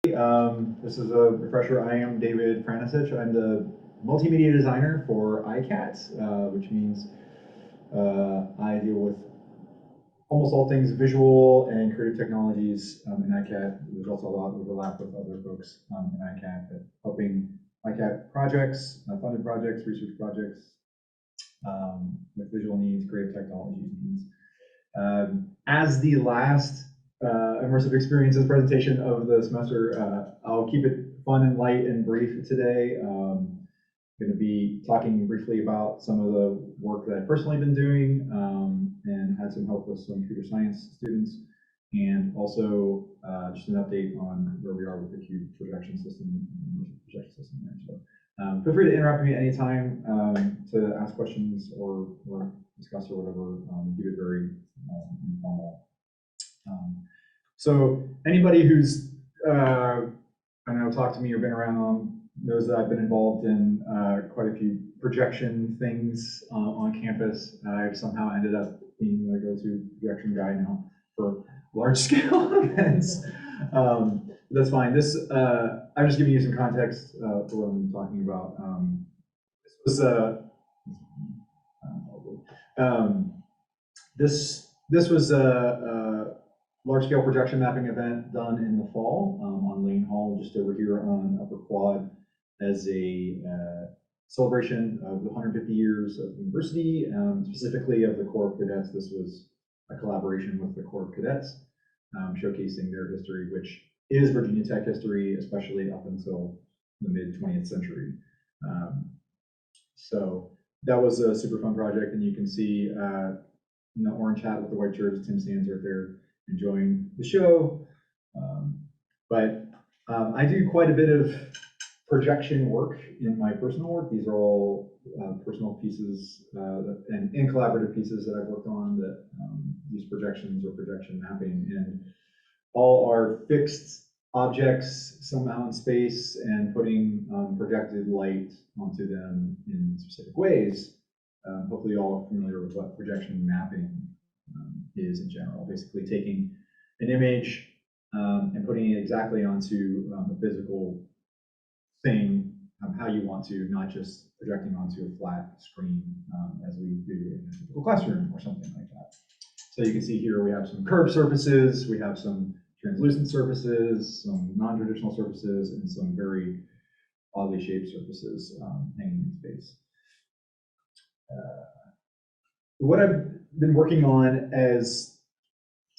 This is a refresher. I am David Franusich. I'm the multimedia designer for ICAT, which means I deal with almost all things visual and creative technologies in ICAT. There's also a lot of overlap with other folks in ICAT, but helping ICAT projects, funded projects, research projects with visual needs, creative technologies needs. As the last immersive experiences presentation of the semester, I'll keep it fun and light and brief today. I'm going to be talking briefly about some of the work that I've personally been doing and had some help with some computer science students, and also just an update on where we are with the Cube projection system, projection system there. So feel free to interrupt me anytime to ask questions or discuss or whatever. Keep it very informal. So anybody who's I don't know, talked to me or been around knows that I've been involved in quite a few projection things on campus. I've somehow ended up being the go-to projection guy now for large-scale events. That's fine. This I'm just giving you some context for what I'm talking about. This was a large-scale projection mapping event done in the fall on Lane Hall, just over here on Upper Quad, as a celebration of the 150 years of the university, specifically of the Corps of Cadets. This was a collaboration with the Corps of Cadets, showcasing their history, which is Virginia Tech history, especially up until the mid-20th century. So that was a super fun project, and you can see in the orange hat with the white shirts, Tim Sands right there enjoying the show. But I do quite a bit of projection work in my personal work. These are all personal pieces and collaborative pieces that I've worked on that use projections or projection mapping, and all are fixed objects somehow in space and putting projected light onto them in specific ways. Hopefully you're all familiar with what projection mapping is in general. Basically taking an image and putting it exactly onto a physical thing, how you want to, not just projecting onto a flat screen as we do in a typical classroom or something like that. So you can see here we have some curved surfaces, we have some translucent surfaces, some non-traditional surfaces, and some very oddly shaped surfaces hanging in space. What I've been working on as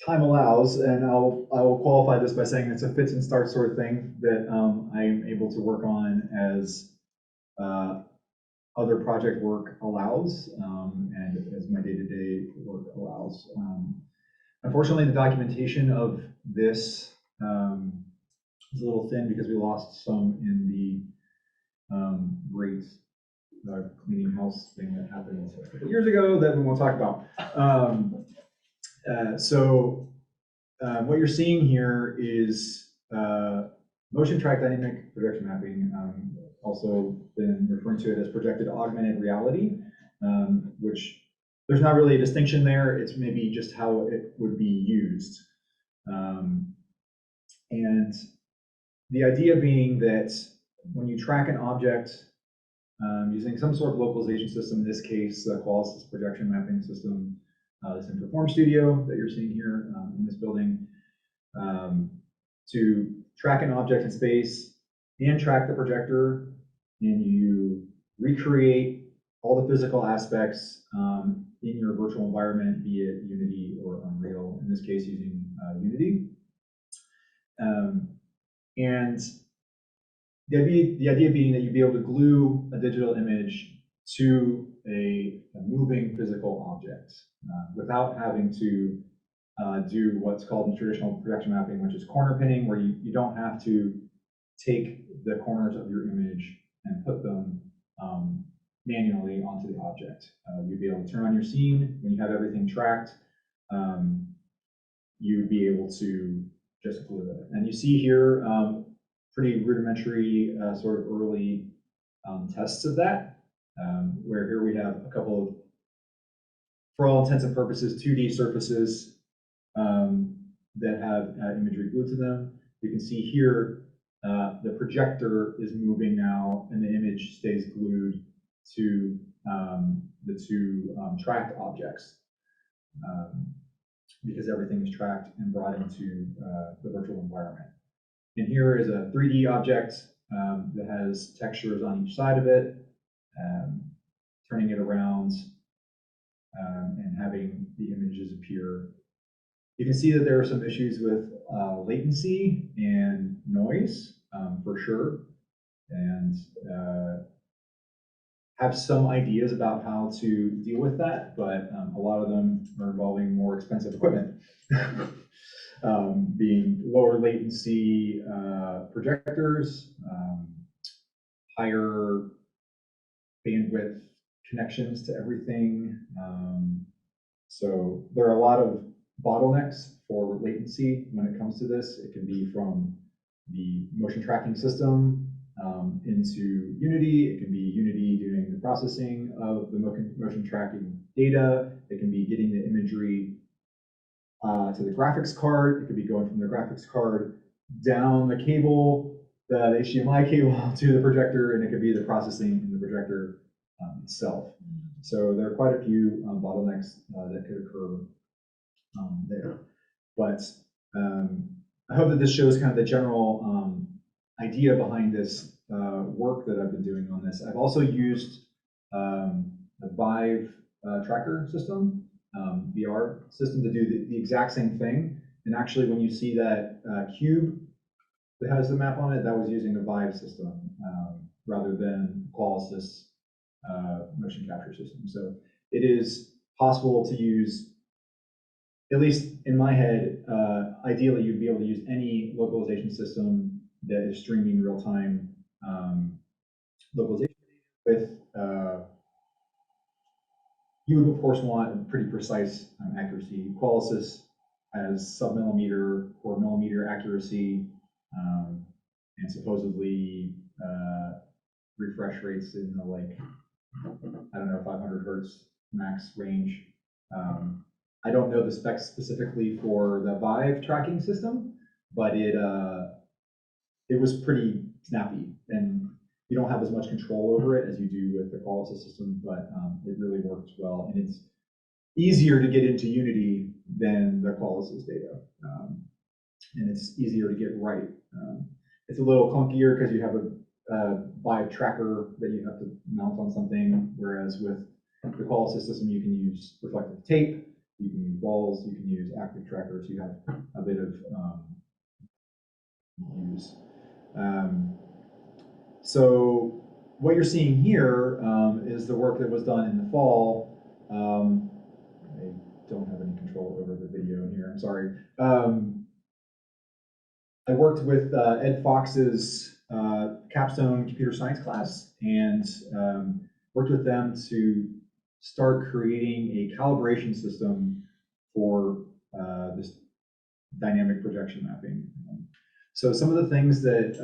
time allows, and I will qualify this by saying it's a fits and starts sort of thing that I'm able to work on as other project work allows, and as my day-to-day work allows. Unfortunately, the documentation of this is a little thin because we lost some in the great cleaning house thing that happened a couple years ago that we won't talk about. What you're seeing here is motion track dynamic projection mapping, also been referring to it as projected augmented reality, which there's not really a distinction there. It's maybe just how it would be used. And the idea being that when you track an object using some sort of localization system, in this case, the Qualis projection mapping system, this in Perform Studio that you're seeing here in this building, to track an object in space and track the projector, and you recreate all the physical aspects in your virtual environment, be it Unity or Unreal, in this case using Unity. And the idea being that you'd be able to glue a digital image to a moving physical object without having to do what's called in traditional projection mapping, which is corner pinning, where you don't have to take the corners of your image and put them manually onto the object. You'd be able to turn on your scene when you have everything tracked. You would be able to just glue it. And you see here pretty rudimentary sort of early tests of that, where here we have a couple of, for all intents and purposes, 2D surfaces that have imagery glued to them. You can see here the projector is moving now, and the image stays glued to the two tracked objects, because everything is tracked and brought into the virtual environment. And here is a 3D object that has textures on each side of it, turning it around and having the images appear. You can see that there are some issues with latency and noise, for sure, and have some ideas about how to deal with that, but a lot of them are involving more expensive equipment. Being lower latency projectors, higher bandwidth connections to everything. So there are a lot of bottlenecks for latency when it comes to this. It can be from the motion tracking system into Unity. It can be Unity doing the processing of the motion tracking data. It can be getting the imagery to the graphics card. It could be going from the graphics card down the cable, the HDMI cable to the projector, and it could be the processing in the projector itself. So there are quite a few bottlenecks that could occur there. But I hope that this shows kind of the general idea behind this work that I've been doing on this. I've also used the Vive tracker system, VR system, to do the exact same thing. And actually, when you see that cube that has the map on it, that was using a Vive system rather than Qualisys motion capture system. So it is possible to use, at least in my head, ideally you'd be able to use any localization system that is streaming real-time localization with, you would of course want pretty precise accuracy. Qualisys has sub-millimeter or millimeter accuracy, and supposedly refresh rates in the, like, I don't know, 500 hertz max range. I don't know the specs specifically for the Vive tracking system, but it was pretty snappy, and you don't have as much control over it as you do with the Qualisys system, but it really works well, and it's easier to get into Unity than the Qualisys data, and it's easier to get right. It's a little clunkier because you have a Vive tracker that you have to mount on something, whereas with the Qualisys system you can use reflective tape, you can use balls, you can use active trackers, you have a bit of use. So what you're seeing here is the work that was done in the fall. I don't have any control over the video here, I'm sorry. I worked with Ed Fox's capstone computer science class, and worked with them to start creating a calibration system for this dynamic projection mapping. So some of the things that,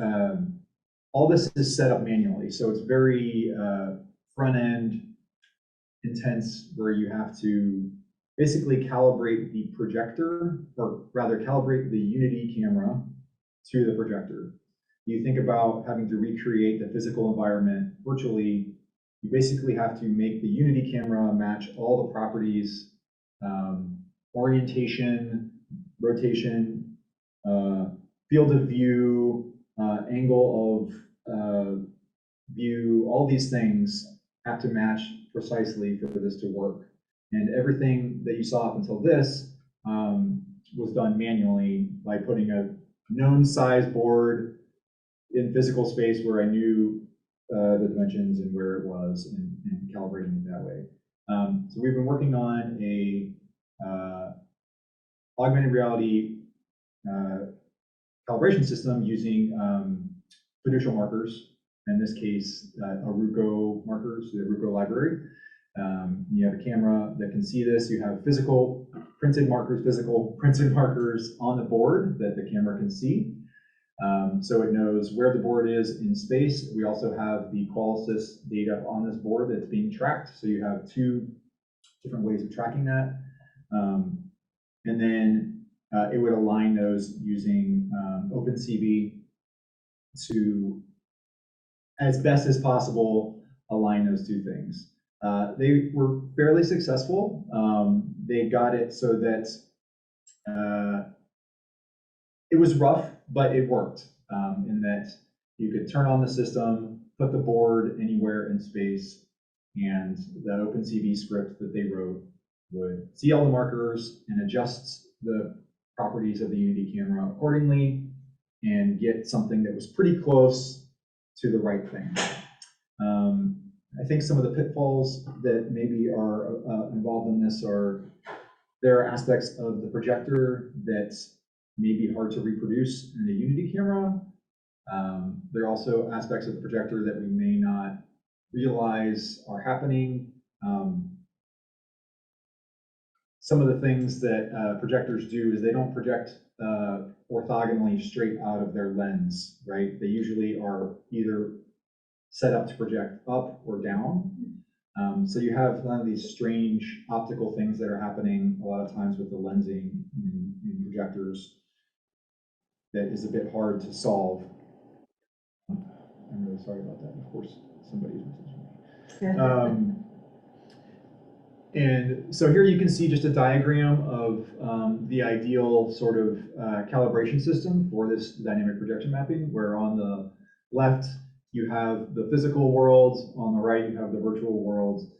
all this is set up manually, so it's very front-end intense, where you have to basically calibrate the projector, or rather calibrate the Unity camera to the projector. You think about having to recreate the physical environment virtually, you basically have to make the Unity camera match all the properties, orientation, rotation, field of view, angle of view, all these things have to match precisely for this to work. And everything that you saw up until this was done manually by putting a known size board in physical space where I knew the dimensions and where it was, and calibrating it that way. So we've been working on a augmented reality calibration system using fiducial markers, in this case, Aruco markers, the Aruco library. You have a camera that can see this. You have physical printed markers on the board that the camera can see. So it knows where the board is in space. We also have the Qualisys data on this board that's being tracked. So you have two different ways of tracking that. And then it would align those using OpenCV to, as best as possible, align those two things. They were fairly successful. They got it so that it was rough, but it worked, in that you could turn on the system, put the board anywhere in space, and the OpenCV script that they wrote would see all the markers and adjust the properties of the Unity camera accordingly and get something that was pretty close to the right thing. I think some of the pitfalls that maybe are involved in this are, there are aspects of the projector that may be hard to reproduce in a Unity camera. There are also aspects of the projector that we may not realize are happening. Some of the things that projectors do is they don't project orthogonally straight out of their lens, right? They usually are either set up to project up or down. So you have none of these strange optical things that are happening a lot of times with the lensing in projectors that is a bit hard to solve. I'm really sorry about that. Of course, somebody's messaging me. And so here you can see just a diagram of the ideal sort of calibration system for this dynamic projection mapping, where on the left you have the physical world, on the right you have the virtual world.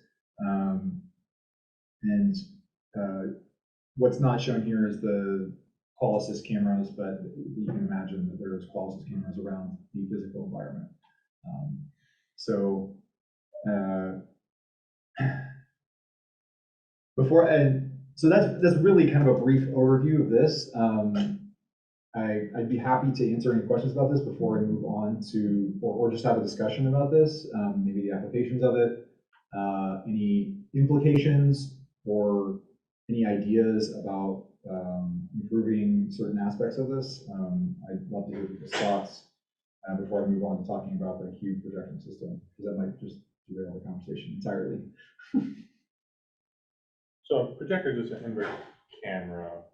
What's not shown here is the Qualisys cameras, but you can imagine that there's Qualisys cameras around the physical environment. So that's really kind of a brief overview of this. I'd be happy to answer any questions about this before I move on to, or just have a discussion about this, maybe the applications of it, any implications, or any ideas about improving certain aspects of this. I'd love to hear people's thoughts before I move on to talking about the cube projection system, because that might just derail the conversation entirely. So projector is just an inverse camera,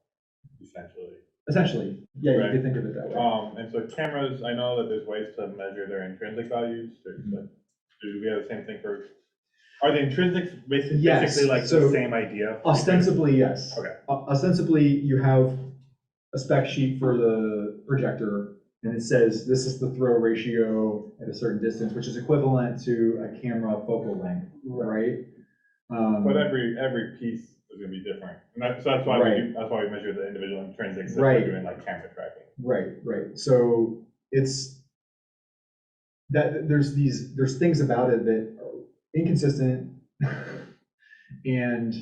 essentially. Essentially, yeah, right. You could think of it that way. And so cameras, I know that there's ways to measure their intrinsic values. Do we have the same thing for? Are the intrinsics basically, yes. basically like the same idea? Ostensibly, yes. Okay. Ostensibly, you have a spec sheet for the projector, and it says this is the throw ratio at a certain distance, which is equivalent to a camera focal length, right? But every piece is going to be different, and so that's why we measure the individual intrinsics that we're doing like camera tracking. Right. So it's that there's things about it that are inconsistent and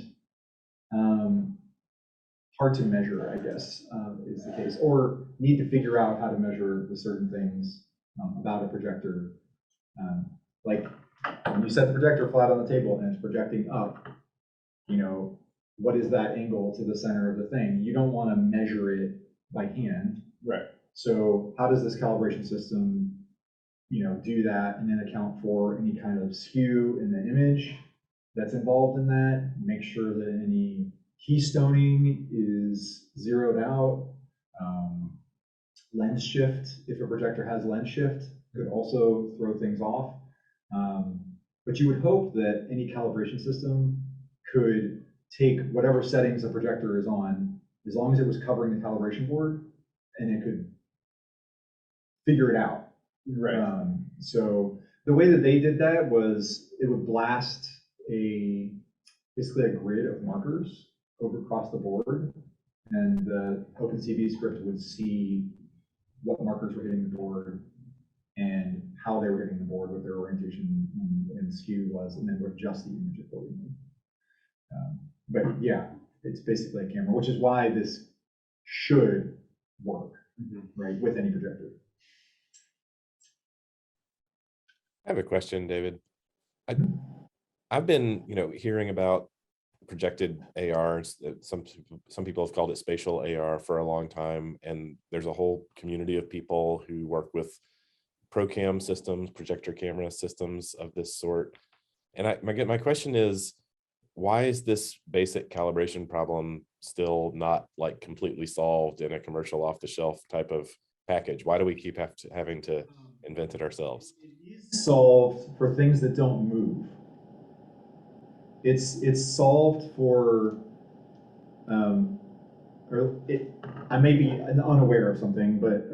hard to measure, I guess, is the case, or need to figure out how to measure the certain things about a projector. Like when you set the projector flat on the table and it's projecting up, what is that angle to the center of the thing? You don't want to measure it by hand. Right. So how does this calibration system, do that and then account for any kind of skew in the image that's involved in that, make sure that any keystoning is zeroed out. Lens shift, if a projector has lens shift, could also throw things off. But you would hope that any calibration system could take whatever settings a projector is on, as long as it was covering the calibration board, and it could figure it out. Right. So the way that they did that was it would blast basically a grid of markers over across the board, and the OpenCV script would see what markers were hitting the board and how they were hitting the board, what their orientation and skew was, and then would adjust the image accordingly. But yeah, it's basically a camera, which is why this should work, right, with any projector. I have a question, David. I've been, hearing about projected AR. Some people have called it spatial AR for a long time, and there's a whole community of people who work with ProCam systems, projector camera systems of this sort. And my question is, why is this basic calibration problem still not like completely solved in a commercial off-the-shelf type of package? Why do we keep having to invented ourselves. It is solved for things that don't move. It's solved for, I may be unaware of something, but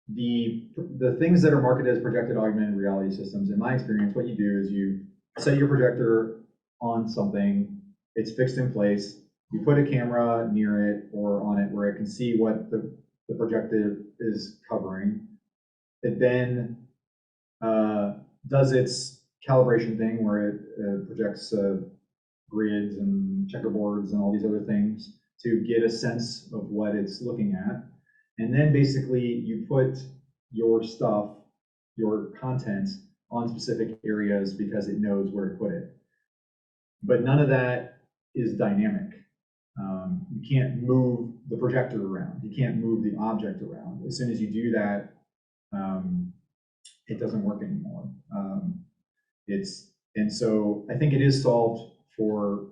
the things that are marketed as projected augmented reality systems, in my experience, what you do is you set your projector on something, it's fixed in place, you put a camera near it or on it where it can see what the projector is covering. It then does its calibration thing where it projects grids and checkerboards and all these other things to get a sense of what it's looking at. And then basically you put your stuff, your content on specific areas because it knows where to put it. But none of that is dynamic. You can't move the projector around. You can't move the object around. As soon as you do that, it doesn't work anymore. And so I think it is solved for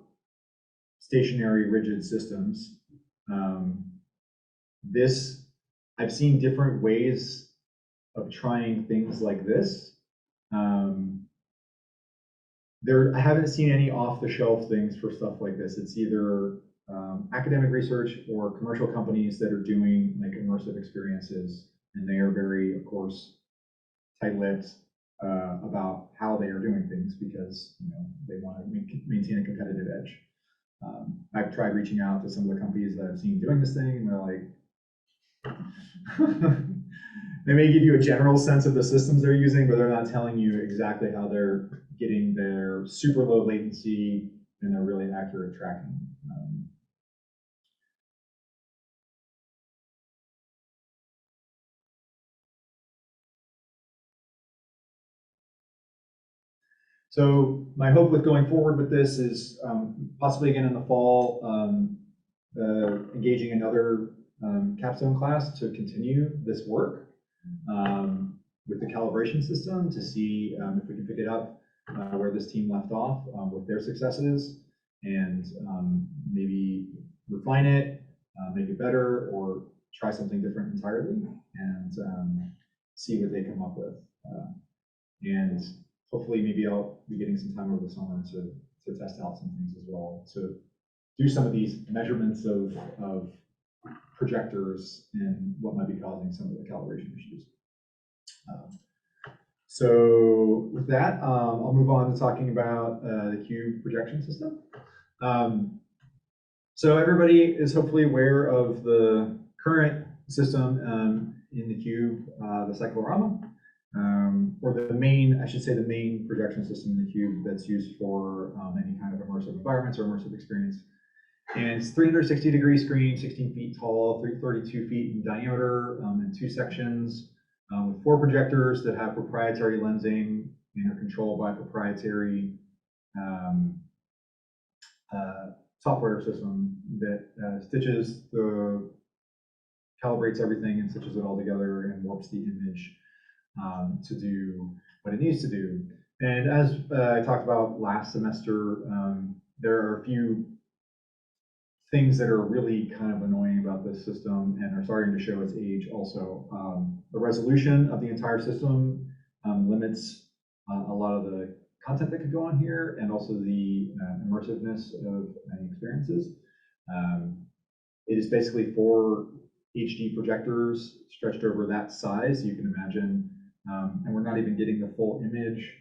stationary rigid systems. I've seen different ways of trying things like this. I haven't seen any off-the-shelf things for stuff like this. It's either academic research or commercial companies that are doing like immersive experiences, and they are very, of course, tight-lipped about how they are doing things because they want to maintain a competitive edge. I've tried reaching out to some of the companies that I've seen doing this thing, and they're like, they may give you a general sense of the systems they're using, but they're not telling you exactly how they're getting their super low latency and their really accurate tracking. So my hope with going forward with this is possibly again in the fall, engaging another capstone class to continue this work with the calibration system to see if we can pick it up where this team left off with their successes and maybe refine it, make it better, or try something different entirely and see what they come up with. And hopefully maybe I'll be getting some time over the summer to test out some things as well, to do some of these measurements of projectors and what might be causing some of the calibration issues. So with that, I'll move on to talking about the cube projection system. So everybody is hopefully aware of the current system in the cube, the Cyclorama, or the main, I should say the main projection system in the cube that's used for any kind of immersive environments or immersive experience. And it's 360-degree screen, 16 feet tall, 32 feet in diameter, in 2 sections, with 4 projectors that have proprietary lensing and are controlled by a proprietary software system that calibrates everything and stitches it all together and warps the image to do what it needs to do. And as I talked about last semester, there are a few things that are really kind of annoying about this system and are starting to show its age also. The resolution of the entire system limits a lot of the content that could go on here, and also the immersiveness of many experiences. It is basically 4 HD projectors stretched over that size, you can imagine, and we're not even getting the full image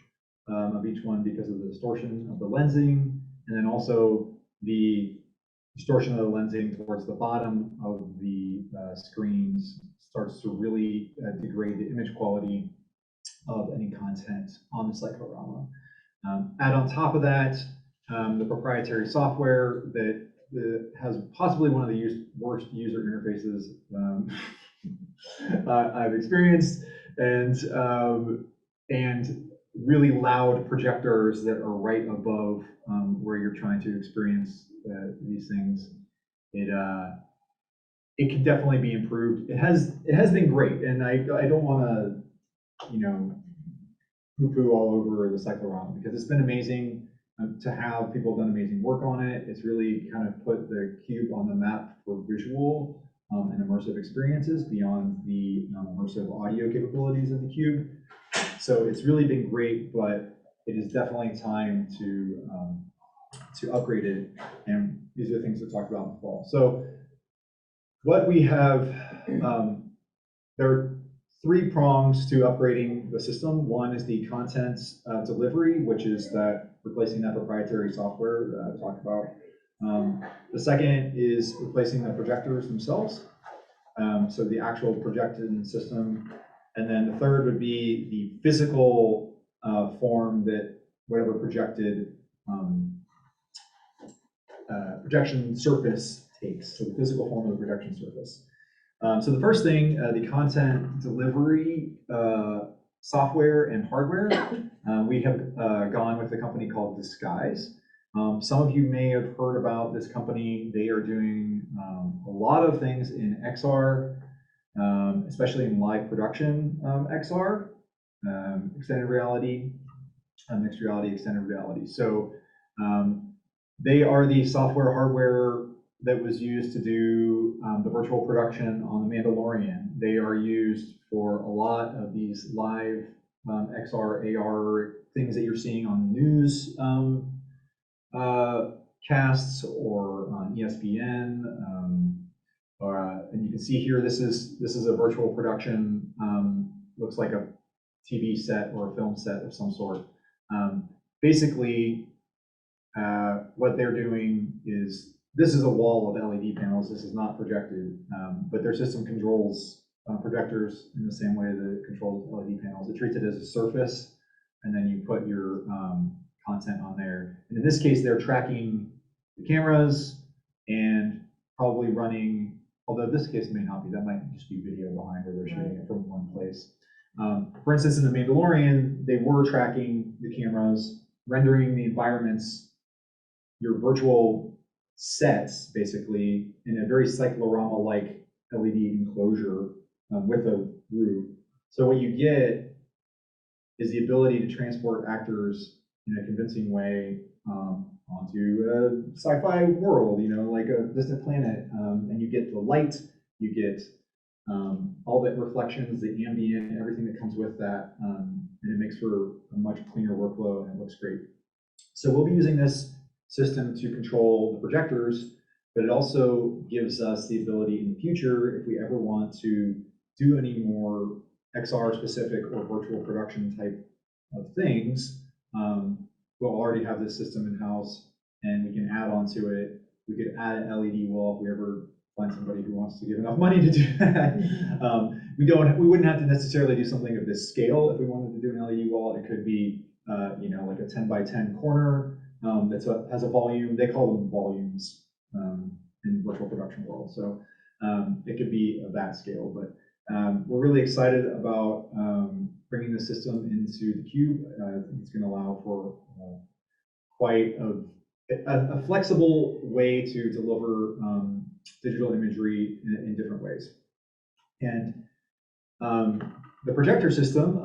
of each one because of the distortion of the lensing, and then also the distortion of the lensing towards the bottom of the screens starts to really degrade the image quality of any content on the Cyclorama. Add on top of that the proprietary software that has possibly one of the worst user interfaces I've experienced, and really loud projectors that are right above where you're trying to experience these things. It can definitely be improved. It has been great, and I don't want to poo-poo all over the Cyclorama because it's been amazing to have people done amazing work on it. It's really kind of put the cube on the map for visual and immersive experiences beyond the immersive audio capabilities of the Cube. So it's really been great, but it is definitely time to upgrade it. And these are things that talked about in the fall. So what we have, there are 3 prongs to upgrading the system. One is the content delivery, which is that replacing that proprietary software that I talked about. The second is replacing the projectors themselves, so the actual projecting system. And then the third would be the physical form that whatever projected projection surface takes, so the physical form of the projection surface. So the first thing, the content delivery software and hardware, we have gone with a company called Disguise. Some of you may have heard about this company. They are doing a lot of things in XR, especially in live production XR, extended reality, mixed reality, extended reality. So they are the software hardware that was used to do the virtual production on The Mandalorian. They are used for a lot of these live XR, AR things that you're seeing on news casts or on ESPN. And you can see here, this is a virtual production. Looks like a TV set or a film set of some sort. Basically, what they're doing is, this is a wall of LED panels. This is not projected, but their system controls projectors in the same way that it controls LED panels. It treats it as a surface, and then you put your content on there. And in this case, they're tracking the cameras and probably running, although this case may not be, that might just be video behind where they're shooting it from one place. For instance, in The Mandalorian, they were tracking the cameras, rendering the environments, your virtual sets, basically, in a very Cyclorama-like LED enclosure with a roof. So what you get is the ability to transport actors in a convincing way onto a sci-fi world, like a distant planet, and you get the light, you get all the reflections, the ambient, everything that comes with that, and it makes for a much cleaner workflow, and it looks great. So we'll be using this system to control the projectors, but it also gives us the ability in the future, if we ever want to do any more XR specific or virtual production type of things, we'll already have this system in-house, and we can add on to it. We could add an LED wall if we ever find somebody who wants to give enough money to do that. We wouldn't have to necessarily do something of this scale if we wanted to do an LED wall. It could be like a 10 by 10 corner that has a volume. They call them volumes in virtual production world. So it could be of that scale, but we're really excited about bringing the system into the Cube. I think it's going to allow for quite a flexible way to deliver digital imagery in different ways. And the projector system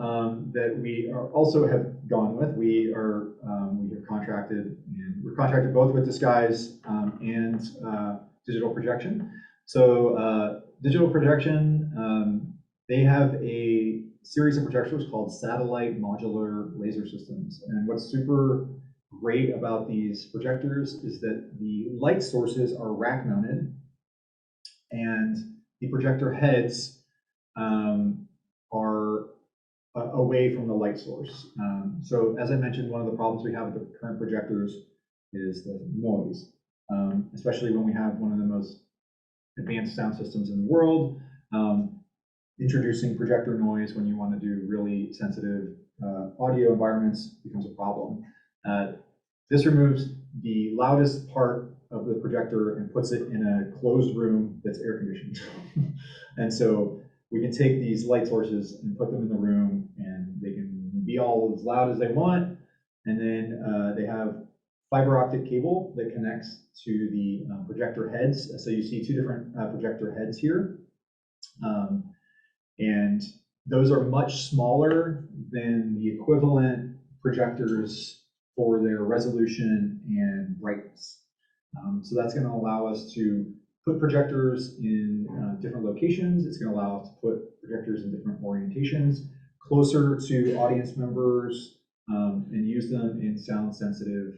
that we also have gone with, we have contracted, and we're contracted both with Disguise and digital projection. So digital projection, they have a series of projectors called satellite modular laser systems. And what's super great about these projectors is that the light sources are rack mounted, and the projector heads are away from the light source. So as I mentioned, one of the problems we have with the current projectors is the noise, especially when we have one of the most advanced sound systems in the world. Introducing projector noise when you want to do really sensitive audio environments becomes a problem. This removes the loudest part of the projector and puts it in a closed room that's air conditioned. And so we can take these light sources and put them in the room, and they can be all as loud as they want. And then they have fiber optic cable that connects to the projector heads. So you see two different projector heads here. And those are much smaller than the equivalent projectors for their resolution and brightness. So that's going to allow us to put projectors in different locations. It's going to allow us to put projectors in different orientations, closer to audience members, and use them in sound-sensitive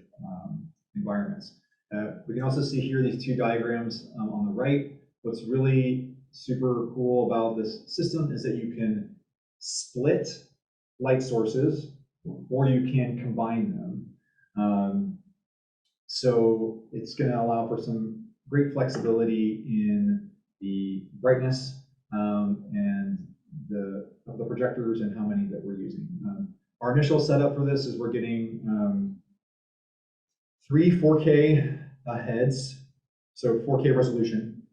environments. We can also see here these two diagrams on the right. What's really super cool about this system is that you can split light sources, or you can combine them. So it's going to allow for some great flexibility in the brightness and of the projectors and how many that we're using. Our initial setup for this is we're getting 3 4K heads, so 4K resolution.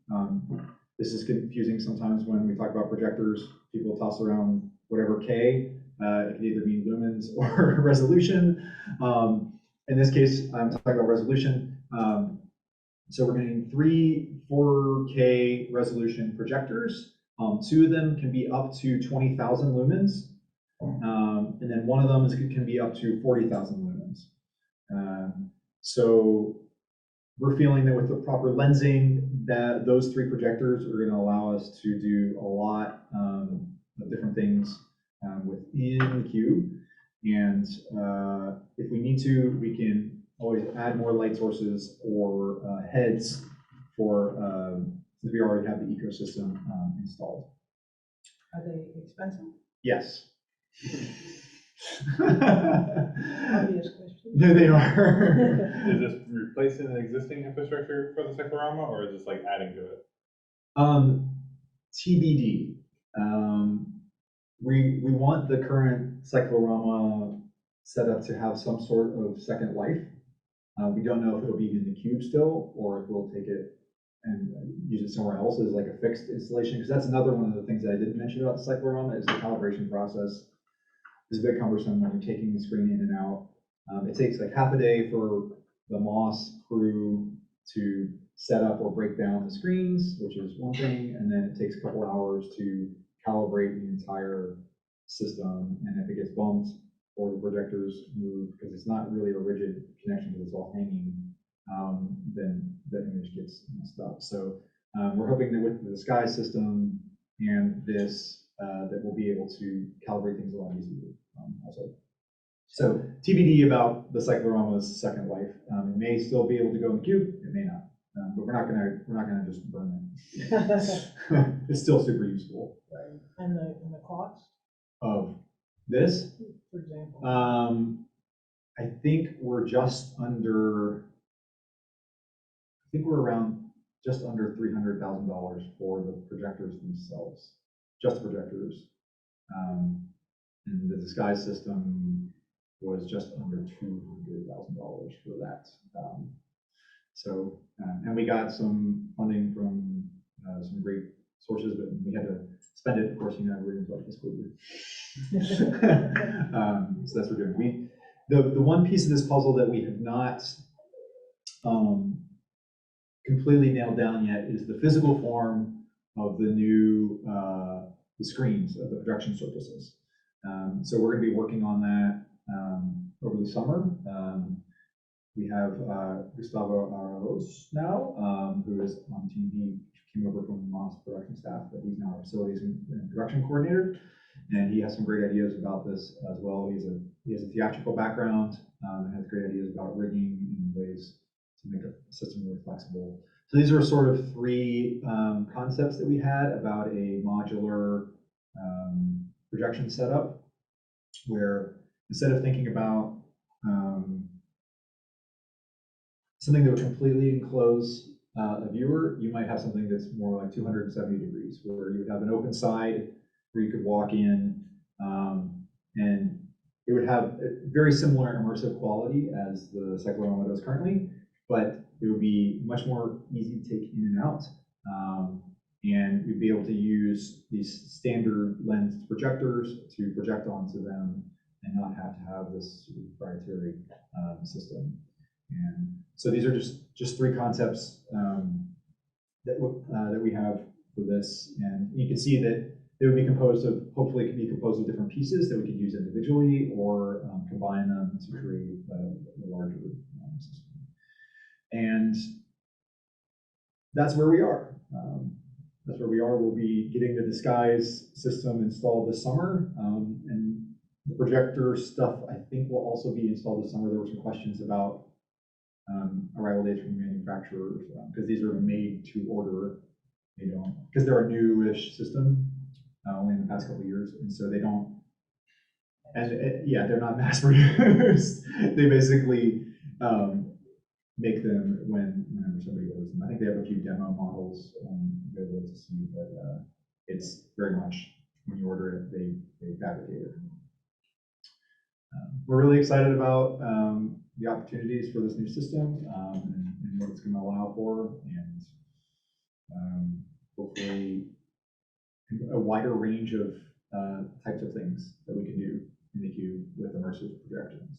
This is confusing sometimes when we talk about projectors. People toss around whatever K. It can either mean lumens or resolution. In this case, I'm talking about resolution. So we're getting 3 4K resolution projectors. 2 of them can be up to 20,000 lumens. And then one of them can be up to 40,000 lumens. So we're feeling that with the proper lensing, that those 3 projectors are going to allow us to do a lot of different things within the cube. And if we need to, we can always add more light sources or heads for, since we already have the ecosystem installed. Are they expensive? Yes. Obvious question. No, they are. Is this replacing an existing infrastructure for the Cyclorama, or is this like adding to it? TBD. We want the current Cyclorama setup to have some sort of second life. We don't know if it'll be in the cube still, or if we'll take it and use it somewhere else as like a fixed installation. Because that's another one of the things that I didn't mention about the Cyclorama is the calibration process. It's a bit cumbersome when you're taking the screen in and out. It takes like half a day for the Moss crew to set up or break down the screens, which is one thing, and then it takes a couple hours to calibrate the entire system. And if it gets bumped or the projectors move, because it's not really a rigid connection because it's all hanging, then the image gets messed up. So we're hoping that with the Sky system and this, that we'll be able to calibrate things a lot easier also. So TBD about the Cyclorama's second life. It may still be able to go in the cube, it may not. But we're not gonna just burn it. It's still super useful. Right. And the cost Of this, for example? I think we're just under. I think we're around just under $300,000 for the projectors themselves, just the projectors. And the disguise system was just under $200,000 for that. And we got some funding from some great sources, but we had to spend it. Of course, you know, everything's like this year. So that's what we're doing. The one piece of this puzzle that we have not completely nailed down yet is the physical form of the new the screens of the projection surfaces. So we're going to be working on that over the summer. We have Gustavo Arauz now, who is on the team. He came over from the Moss production staff, but he's now our facilities and production coordinator, and he has some great ideas about this as well. He has a theatrical background and has great ideas about rigging and ways to make a system really flexible. So these are sort of 3 concepts that we had about a modular projection setup, where instead of thinking about something that would completely enclose a viewer, you might have something that's more like 270 degrees, where you would have an open side where you could walk in, and it would have a very similar immersive quality as the Cyclorama does currently, but it would be much more easy to take in and out. And we'd be able to use these standard lens projectors to project onto them and not have to have this proprietary system. And so these are just 3 concepts that we have for this. And you can see that they would be composed of, hopefully it can be composed of different pieces that we could use individually or combine them to create a larger system. And that's where we are. That's where we are. We'll be getting the disguise system installed this summer, and the projector stuff I think will also be installed this summer. There were some questions about arrival dates from manufacturers, because these are made to order. They don't, because they're a newish system, only in the past couple of years, and so they don't. And yeah, they're not mass produced. They basically make them whenever somebody orders them. I think they have a few demo models available to see, but it's very much when you order it, they fabricate it. We're really excited about the opportunities for this new system and what it's going to allow for, and hopefully a wider range of types of things that we can do in the cube with immersive projections.